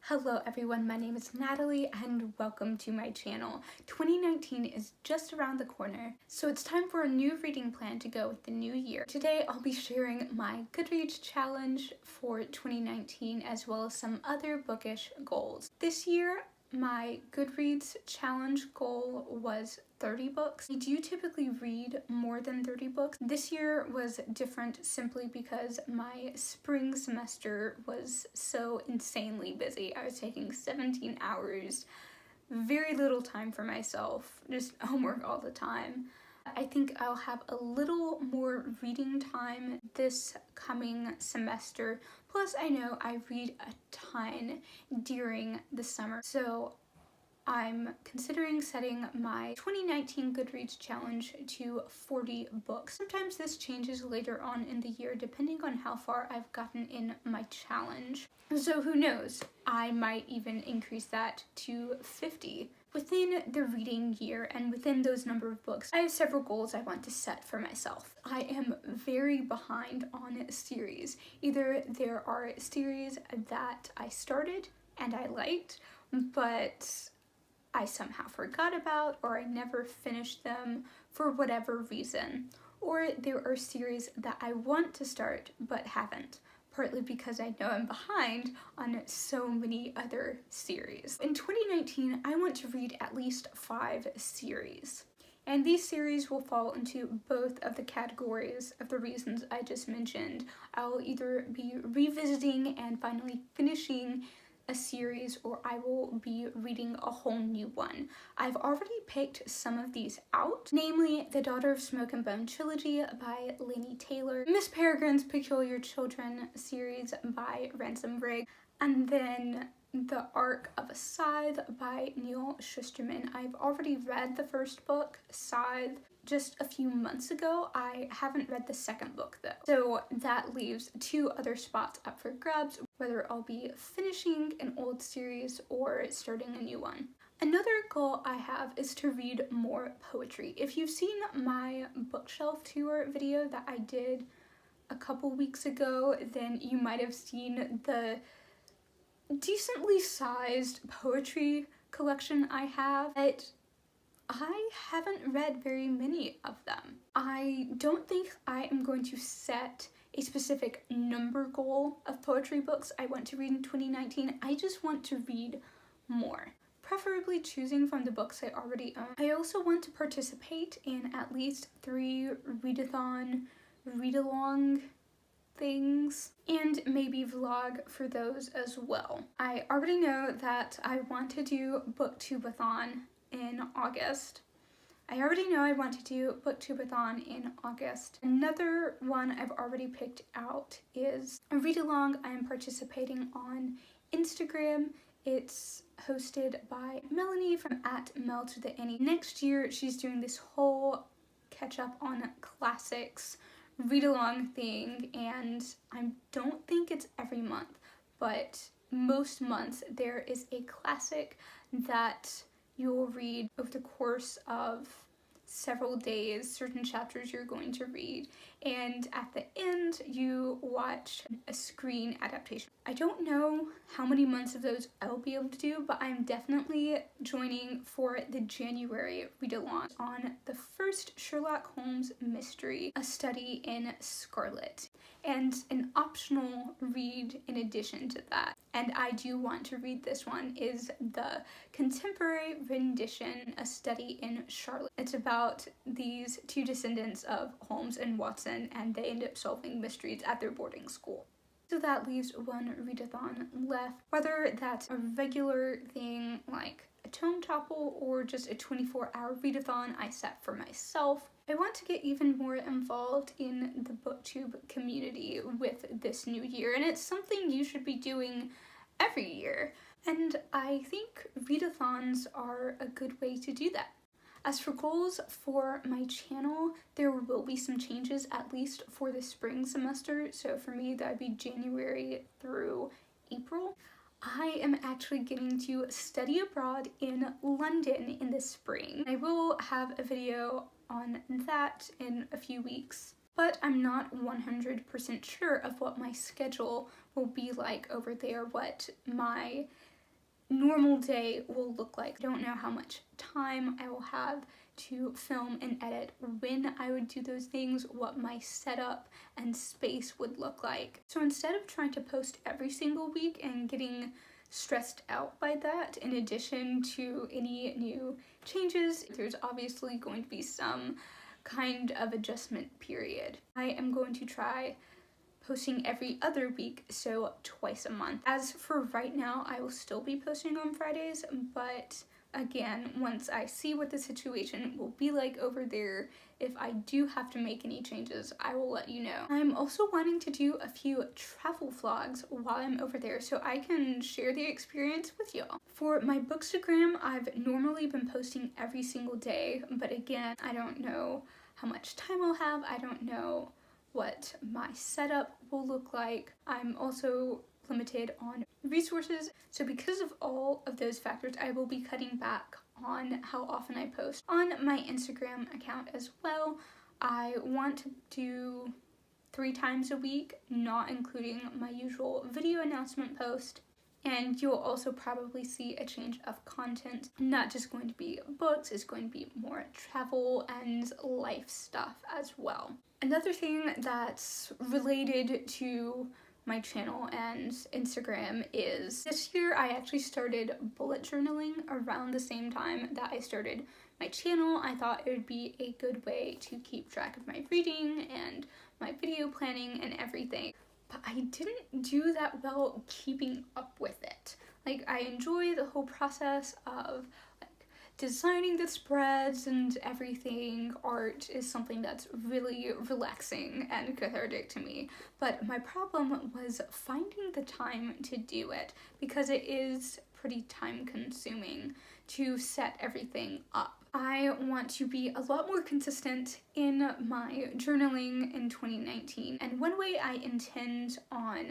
Hello everyone, my name is Natalie and welcome to my channel. 2019 is just around the corner, so it's time for a new reading plan to go with the new year. Today I'll be sharing my Goodreads challenge for 2019 as well as some other bookish goals. This year, my Goodreads challenge goal was 30 books. I do typically read more than 30 books. This year was different simply because my spring semester was so insanely busy. I was taking 17 hours, very little time for myself, just homework all the time. I think I'll have a little more reading time this coming semester. Plus, I know I read a ton during the summer, so I'm considering setting my 2019 Goodreads challenge to 40 books. Sometimes this changes later on in the year depending on how far I've gotten in my challenge. So who knows, I might even increase that to 50. Within the reading year and within those number of books, I have several goals I want to set for myself. I am very behind on series. Either there are series that I started and I liked, but I somehow forgot about, or I never finished them for whatever reason. Or there are series that I want to start but haven't, partly because I know I'm behind on so many other series. In 2019, I want to read at least 5 series. And these series will fall into both of the categories of the reasons I just mentioned. I'll either be revisiting and finally finishing a series, or I will be reading a whole new one. I've already picked some of these out, namely the Daughter of Smoke and Bone trilogy by Laini Taylor, Miss Peregrine's Peculiar Children series by Ransom Rigg, and then The Arc of a Scythe by Neil Shusterman. I've already read the first book, Scythe, just a few months ago. I haven't read the second book though. So that leaves 2 other spots up for grabs, whether I'll be finishing an old series or starting a new one. Another goal I have is to read more poetry. If you've seen my bookshelf tour video that I did a couple weeks ago, then you might have seen the decently sized poetry collection I have, but I haven't read very many of them. I don't think I am going to set a specific number goal of poetry books I want to read in 2019. I just want to read more, preferably choosing from the books I already own. I also want to participate in at least 3 readathon, read-along things, and maybe vlog for those as well. I already know that I want to do booktubeathon in August. I already know I want to do booktubeathon in August. Another one I've already picked out is a read-along I am participating on Instagram. It's hosted by Melanie from @MelToTheAnnie. Next year she's doing this whole catch up on classics read-along thing, and I don't think it's every month, but most months there is a classic that you'll read over the course of several days, certain chapters you're going to read, and at the end you watch a screen adaptation. I don't know how many months of those I'll be able to do, but I'm definitely joining for the January read-along on the first Sherlock Holmes mystery, A Study in Scarlet, and an optional read in addition to that. And I do want to read this one, is the contemporary rendition, A Study in Charlotte. It's about these 2 descendants of Holmes and Watson, and they end up solving mysteries at their boarding school. So that leaves 1 readathon left, whether that's a regular thing like a tome topple or just a 24-hour readathon I set for myself. I want to get even more involved in the booktube community with this new year, and it's something you should be doing every year. And I think readathons are a good way to do that. As for goals for my channel, there will be some changes, at least for the spring semester. So for me, that would be January through April. I am actually getting to study abroad in London in the spring. I will have a video on that in a few weeks, but I'm not 100% sure of what my schedule will be like over there, what my normal day will look like. I don't know how much time I will have to film and edit, when I would do those things, what my setup and space would look like. So instead of trying to post every single week and getting stressed out by that, in addition to any new changes, there's obviously going to be some kind of adjustment period. I am going to try posting every other week, so twice a month. As for right now, I will still be posting on Fridays, but again, once I see what the situation will be like over there, if I do have to make any changes, I will let you know. I'm also wanting to do a few travel vlogs while I'm over there so I can share the experience with y'all. For my Bookstagram, I've normally been posting every single day, but again, I don't know how much time I'll have. I don't know what my setup will look like. I'm also limited on resources, so because of all of those factors, I will be cutting back on how often I post. On my Instagram account as well, I want to do 3 times a week, not including my usual video announcement post. And you'll also probably see a change of content. Not just going to be books, it's going to be more travel and life stuff as well. Another thing that's related to my channel and Instagram is this year I actually started bullet journaling around the same time that I started my channel. I thought it would be a good way to keep track of my reading and my video planning and everything. But I didn't do that well keeping up with it. Like, I enjoy the whole process of designing the spreads and everything. Art is something that's really relaxing and cathartic to me. But my problem was finding the time to do it, because it is pretty time consuming to set everything up. I want to be a lot more consistent in my journaling in 2019, and one way I intend on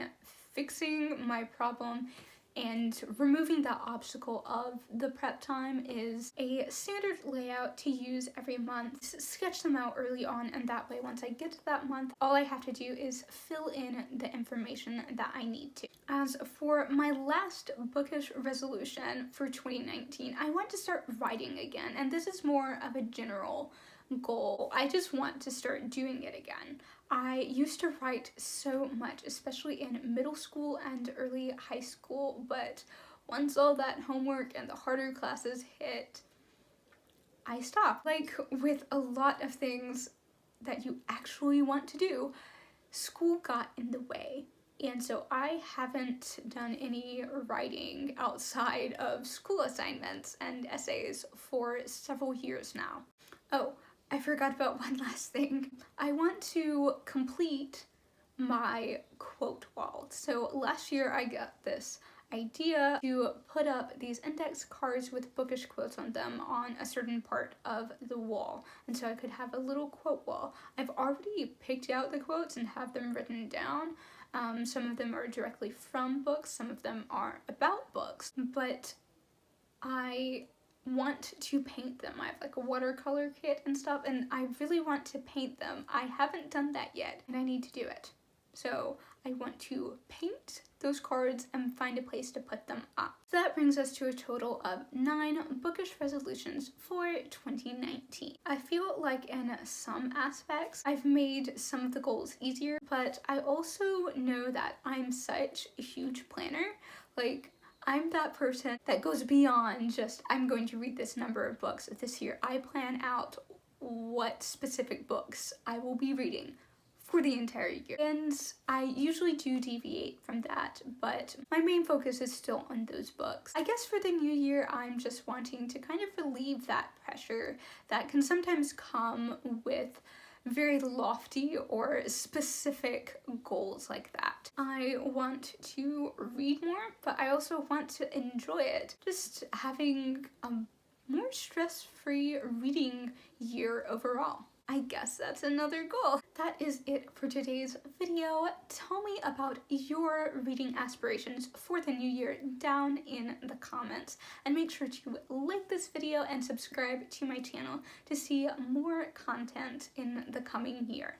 fixing my problem and removing that obstacle of the prep time is a standard layout to use every month. Sketch them out early on, and that way once I get to that month, all I have to do is fill in the information that I need to. As for my last bookish resolution for 2019, I want to start writing again, and this is more of a general goal. I just want to start doing it again. I used to write so much, especially in middle school and early high school, but once all that homework and the harder classes hit, I stopped. Like with a lot of things that you actually want to do, school got in the way. And so I haven't done any writing outside of school assignments and essays for several years now. Oh, I forgot about one last thing. I want to complete my quote wall. So last year I got this idea to put up these index cards with bookish quotes on them on a certain part of the wall, and so I could have a little quote wall. I've already picked out the quotes and have them written down. Some of them are directly from books, some of them are about books, but I want to paint them. I have like a watercolor kit and stuff, and I really want to paint them. I haven't done that yet, and I need to do it. So I want to paint those cards and find a place to put them up. So that brings us to a total of 9 bookish resolutions for 2019. I feel like in some aspects I've made some of the goals easier, but I also know that I'm such a huge planner. Like, I'm that person that goes beyond just, I'm going to read this number of books this year. I plan out what specific books I will be reading for the entire year. And I usually do deviate from that, but my main focus is still on those books. I guess for the new year, I'm just wanting to kind of relieve that pressure that can sometimes come with very lofty or specific goals like that. I want to read more, but I also want to enjoy it. Just having a more stress-free reading year overall. I guess that's another goal. That is it for today's video. Tell me about your reading aspirations for the new year down in the comments, and make sure to like this video and subscribe to my channel to see more content in the coming year.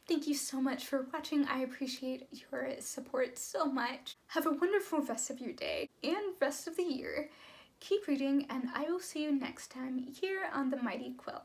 Thank you so much for watching. I appreciate your support so much. Have a wonderful rest of your day and rest of the year. Keep reading, and I will see you next time here on The Mighty Quill.